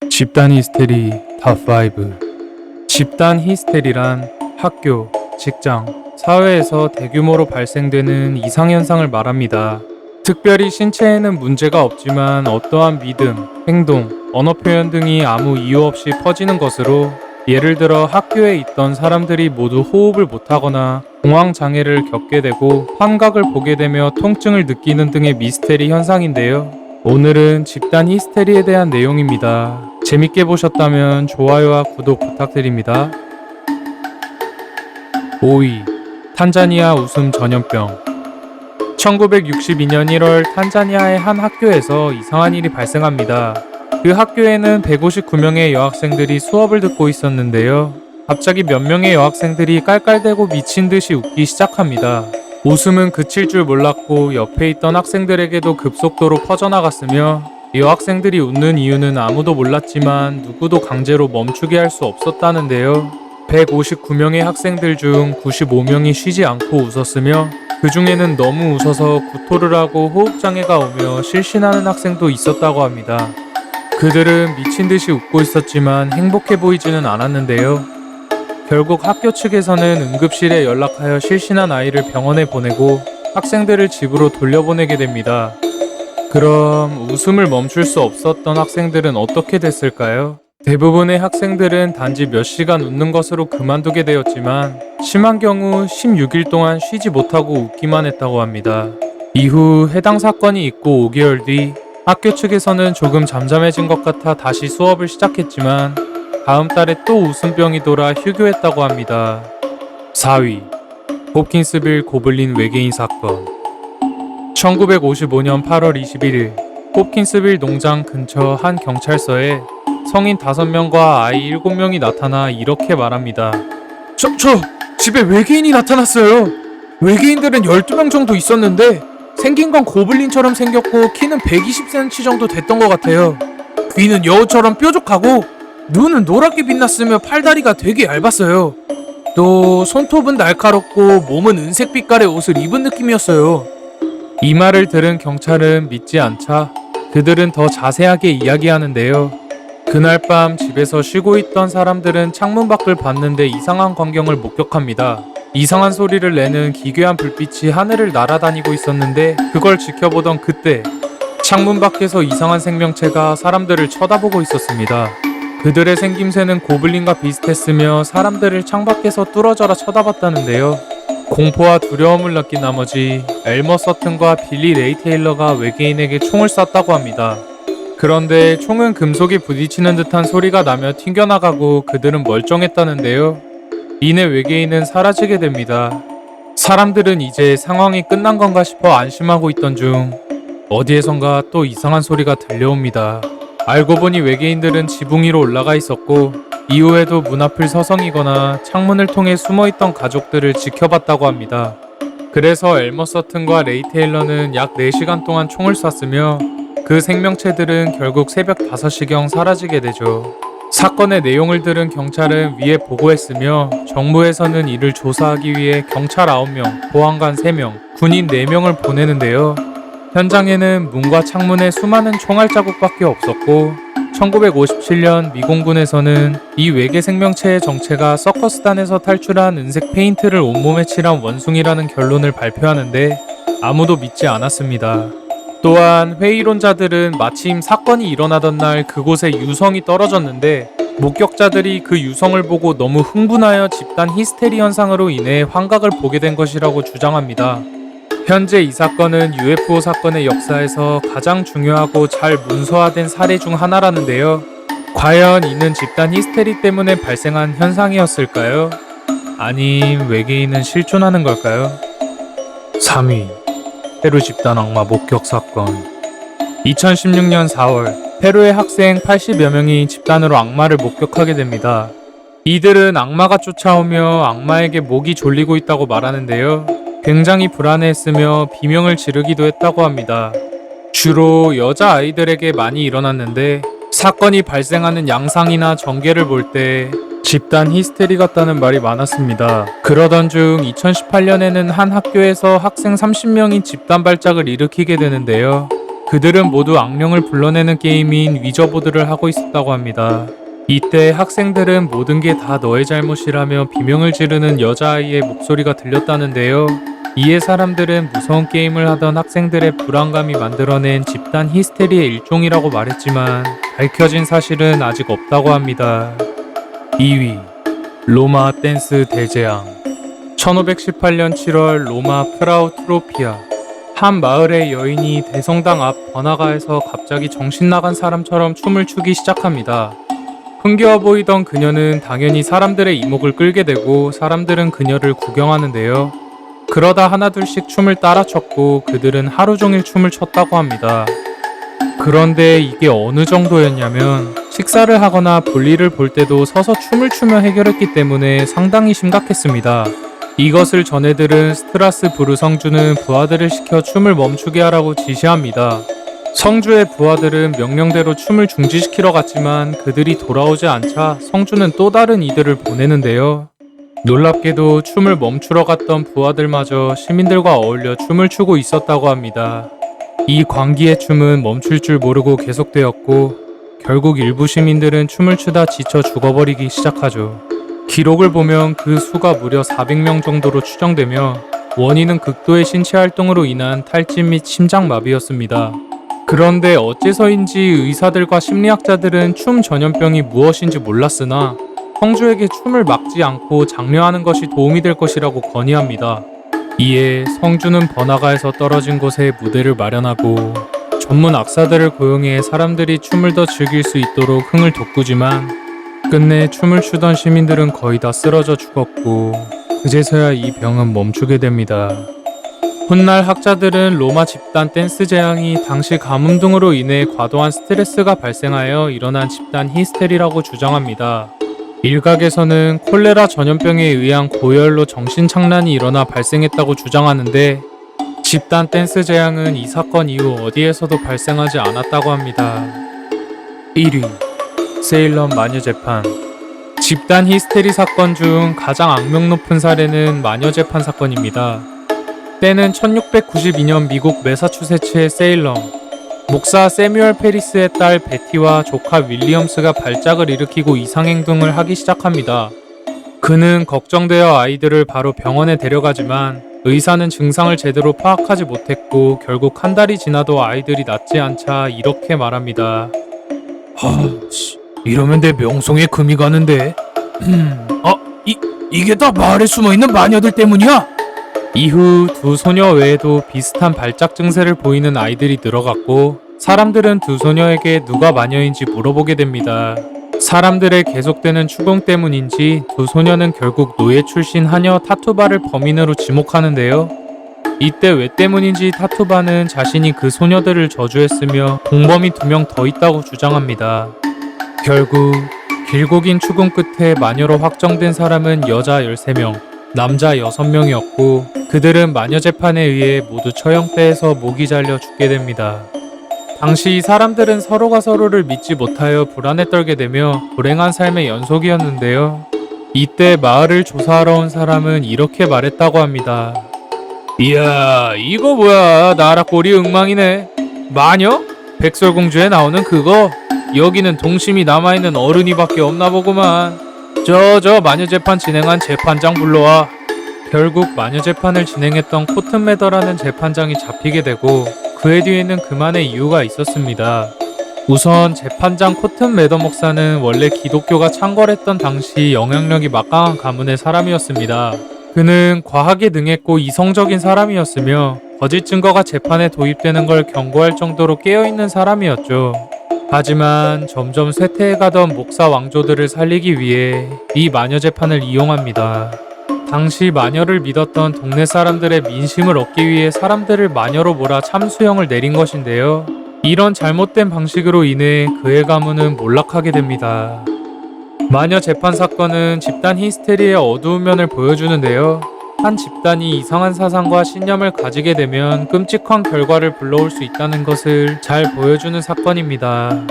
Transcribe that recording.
집단 히스테리 탑5. 집단 히스테리란 학교, 직장, 사회에서 대규모로 발생되는 이상현상을 말합니다. 특별히 신체에는 문제가 없지만 어떠한 믿음, 행동, 언어 표현 등이 아무 이유 없이 퍼지는 것으로, 예를 들어 학교에 있던 사람들이 모두 호흡을 못하거나 공황장애를 겪게 되고 환각을 보게 되며 통증을 느끼는 등의 미스테리 현상인데요. 오늘은 집단 히스테리에 대한 내용입니다. 재밌게 보셨다면 좋아요와 구독 부탁드립니다. 5위. 탄자니아 웃음 전염병. 1962년 1월 탄자니아의 한 학교에서 이상한 일이 발생합니다. 그 학교에는 159명의 여학생들이 수업을 듣고 있었는데요. 갑자기 몇 명의 여학생들이 깔깔대고 미친 듯이 웃기 시작합니다. 웃음은 그칠 줄 몰랐고 옆에 있던 학생들에게도 급속도로 퍼져나갔으며, 여학생들이 웃는 이유는 아무도 몰랐지만 누구도 강제로 멈추게 할 수 없었다는데요. 159명의 학생들 중 95명이 쉬지 않고 웃었으며, 그 중에는 너무 웃어서 구토를 하고 호흡장애가 오며 실신하는 학생도 있었다고 합니다. 그들은 미친 듯이 웃고 있었지만 행복해 보이지는 않았는데요. 결국 학교 측에서는 응급실에 연락하여 실신한 아이를 병원에 보내고 학생들을 집으로 돌려보내게 됩니다. 그럼 웃음을 멈출 수 없었던 학생들은 어떻게 됐을까요? 대부분의 학생들은 단지 몇 시간 웃는 것으로 그만두게 되었지만, 심한 경우 16일 동안 쉬지 못하고 웃기만 했다고 합니다. 이후 해당 사건이 있고 5개월 뒤 학교 측에서는 조금 잠잠해진 것 같아 다시 수업을 시작했지만, 다음 달에 또 웃음병이 돌아 휴교했다고 합니다. 4위. 홉킨스빌 고블린 외계인 사건. 1955년 8월 21일 홉킨스빌 농장 근처 한 경찰서에 성인 5명과 아이 7명이 나타나 이렇게 말합니다. 저 집에 외계인이 나타났어요. 외계인들은 12명 정도 있었는데 생긴 건 고블린처럼 생겼고 키는 120cm 정도 됐던 것 같아요. 귀는 여우처럼 뾰족하고 눈은 노랗게 빛났으며 팔다리가 되게 얇았어요. 또 손톱은 날카롭고 몸은 은색 빛깔의 옷을 입은 느낌이었어요. 이 말을 들은 경찰은 믿지 않자 그들은 더 자세하게 이야기하는데요. 그날 밤 집에서 쉬고 있던 사람들은 창문 밖을 봤는데 이상한 광경을 목격합니다. 이상한 소리를 내는 기괴한 불빛이 하늘을 날아다니고 있었는데, 그걸 지켜보던 그때 창문 밖에서 이상한 생명체가 사람들을 쳐다보고 있었습니다. 그들의 생김새는 고블린과 비슷했으며 사람들을 창밖에서 뚫어져라 쳐다봤다는데요. 공포와 두려움을 느낀 나머지 엘머 서튼과 빌리 레이 테일러가 외계인에게 총을 쐈다고 합니다. 그런데 총은 금속에 부딪히는 듯한 소리가 나며 튕겨나가고 그들은 멀쩡했다는데요. 이내 외계인은 사라지게 됩니다. 사람들은 이제 상황이 끝난 건가 싶어 안심하고 있던 중 어디에선가 또 이상한 소리가 들려옵니다. 알고 보니 외계인들은 지붕 위로 올라가 있었고, 이후에도 문 앞을 서성이거나 창문을 통해 숨어있던 가족들을 지켜봤다고 합니다. 그래서 엘머 서튼과 레이 테일러는 약 4시간 동안 총을 쐈으며 그 생명체들은 결국 새벽 5시경 사라지게 되죠. 사건의 내용을 들은 경찰은 위에 보고했으며, 정부에서는 이를 조사하기 위해 경찰 9명, 보안관 3명, 군인 4명을 보내는데요. 현장에는 문과 창문에 수많은 총알 자국밖에 없었고, 1957년 미공군에서는 이 외계 생명체의 정체가 서커스단에서 탈출한 은색 페인트를 온몸에 칠한 원숭이라는 결론을 발표하는데 아무도 믿지 않았습니다. 또한 회의론자들은 마침 사건이 일어나던 날 그곳에 유성이 떨어졌는데, 목격자들이 그 유성을 보고 너무 흥분하여 집단 히스테리 현상으로 인해 환각을 보게 된 것이라고 주장합니다. 현재 이 사건은 UFO 사건의 역사에서 가장 중요하고 잘 문서화된 사례 중 하나라는데요. 과연 이는 집단 히스테리 때문에 발생한 현상이었을까요? 아님 외계인은 실존하는 걸까요? 3위. 페루 집단 악마 목격 사건. 2016년 4월 페루의 학생 80여 명이 집단으로 악마를 목격하게 됩니다. 이들은 악마가 쫓아오며 악마에게 목이 졸리고 있다고 말하는데요. 굉장히 불안해했으며 비명을 지르기도 했다고 합니다. 주로 여자아이들에게 많이 일어났는데, 사건이 발생하는 양상이나 전개를 볼 때 집단 히스테리 같다는 말이 많았습니다. 그러던 중 2018년에는 한 학교에서 학생 30명이 집단 발작을 일으키게 되는데요. 그들은 모두 악령을 불러내는 게임인 위저보드를 하고 있었다고 합니다. 이때 학생들은 모든 게 다 너의 잘못이라며 비명을 지르는 여자아이의 목소리가 들렸다는데요. 이에 사람들은 무서운 게임을 하던 학생들의 불안감이 만들어낸 집단 히스테리의 일종이라고 말했지만 밝혀진 사실은 아직 없다고 합니다. 2위 로마 댄스 대재앙 1518년 7월 로마 프라우트로피아 한 마을의 여인이 대성당 앞 번화가에서 갑자기 정신 나간 사람처럼 춤을 추기 시작합니다. 흥겨워 보이던 그녀는 당연히 사람들의 이목을 끌게 되고 사람들은 그녀를 구경하는데요. 그러다 하나둘씩 춤을 따라 췄고 그들은 하루 종일 춤을 췄다고 합니다. 그런데 이게 어느 정도였냐면 식사를 하거나 볼일을 볼 때도 서서 춤을 추며 해결했기 때문에 상당히 심각했습니다. 이것을 전해들은 스트라스부르 성주는 부하들을 시켜 춤을 멈추게 하라고 지시합니다. 성주의 부하들은 명령대로 춤을 중지시키러 갔지만 그들이 돌아오지 않자 성주는 또 다른 이들을 보내는데요. 놀랍게도 춤을 멈추러 갔던 부하들마저 시민들과 어울려 춤을 추고 있었다고 합니다. 이 광기의 춤은 멈출 줄 모르고 계속되었고 결국 일부 시민들은 춤을 추다 지쳐 죽어버리기 시작하죠. 기록을 보면 그 수가 무려 400명 정도로 추정되며 원인은 극도의 신체 활동으로 인한 탈진 및 심장마비였습니다. 그런데 어째서인지 의사들과 심리학자들은 춤 전염병이 무엇인지 몰랐으나 성주에게 춤을 막지 않고 장려하는 것이 도움이 될 것이라고 건의합니다. 이에 성주는 번화가에서 떨어진 곳에 무대를 마련하고 전문 악사들을 고용해 사람들이 춤을 더 즐길 수 있도록 흥을 돋구지만 끝내 춤을 추던 시민들은 거의 다 쓰러져 죽었고 그제서야 이 병은 멈추게 됩니다. 훗날 학자들은 로마 집단 댄스 재앙이 당시 가뭄 등으로 인해 과도한 스트레스가 발생하여 일어난 집단 히스테리라고 주장합니다. 일각에서는 콜레라 전염병에 의한 고열로 정신착란이 일어나 발생했다고 주장하는데 집단 댄스 재앙은 이 사건 이후 어디에서도 발생하지 않았다고 합니다. 1위 세일럼 마녀 재판 집단 히스테리 사건 중 가장 악명 높은 사례는 마녀 재판 사건입니다. 때는 1692년 미국 매사추세츠의 세일럼 목사 세뮤얼 페리스의 딸 베티와 조카 윌리엄스가 발작을 일으키고 이상행동을 하기 시작합니다. 그는 걱정되어 아이들을 바로 병원에 데려가지만 의사는 증상을 제대로 파악하지 못했고 결국 한 달이 지나도 아이들이 낫지 않자 이렇게 말합니다. 이러면 내 명성에 금이 가는데. 이게 다 마을에 숨어있는 마녀들 때문이야? 이후 두 소녀 외에도 비슷한 발작 증세를 보이는 아이들이 늘어갔고 사람들은 두 소녀에게 누가 마녀인지 물어보게 됩니다. 사람들의 계속되는 추궁 때문인지 두 소녀는 결국 노예 출신 하녀 타투바를 범인으로 지목하는데요. 이때 왜 때문인지 타투바는 자신이 그 소녀들을 저주했으며 공범이 2명 더 있다고 주장합니다. 결국 길고 긴 추궁 끝에 마녀로 확정된 사람은 여자 13명, 남자 6명이었고 그들은 마녀 재판에 의해 모두 처형대에서 목이 잘려 죽게 됩니다. 당시 사람들은 서로가 서로를 믿지 못하여 불안에 떨게 되며 불행한 삶의 연속이었는데요. 이때 마을을 조사하러 온 사람은 이렇게 말했다고 합니다. 이야, 이거 뭐야? 나라 꼴이 엉망이네. 마녀? 백설공주에 나오는 그거? 여기는 동심이 남아있는 어른이밖에 없나 보구만. 저 마녀 재판 진행한 재판장 불러와. 결국 마녀 재판을 진행했던 코튼 매더라는 재판장이 잡히게 되고 그의 뒤에는 그만의 이유가 있었습니다. 우선 재판장 코튼 매더 목사는 원래 기독교가 창궐했던 당시 영향력이 막강한 가문의 사람이었습니다. 그는 과학에 능했고 이성적인 사람이었으며 거짓 증거가 재판에 도입되는 걸 경고할 정도로 깨어있는 사람이었죠. 하지만 점점 쇠퇴해가던 목사 왕조들을 살리기 위해 이 마녀 재판을 이용합니다. 당시 마녀를 믿었던 동네 사람들의 민심을 얻기 위해 사람들을 마녀로 몰아 참수형을 내린 것인데요. 이런 잘못된 방식으로 인해 그의 가문은 몰락하게 됩니다. 마녀 재판 사건은 집단 히스테리의 어두운 면을 보여주는데요. 한 집단이 이상한 사상과 신념을 가지게 되면 끔찍한 결과를 불러올 수 있다는 것을 잘 보여주는 사건입니다.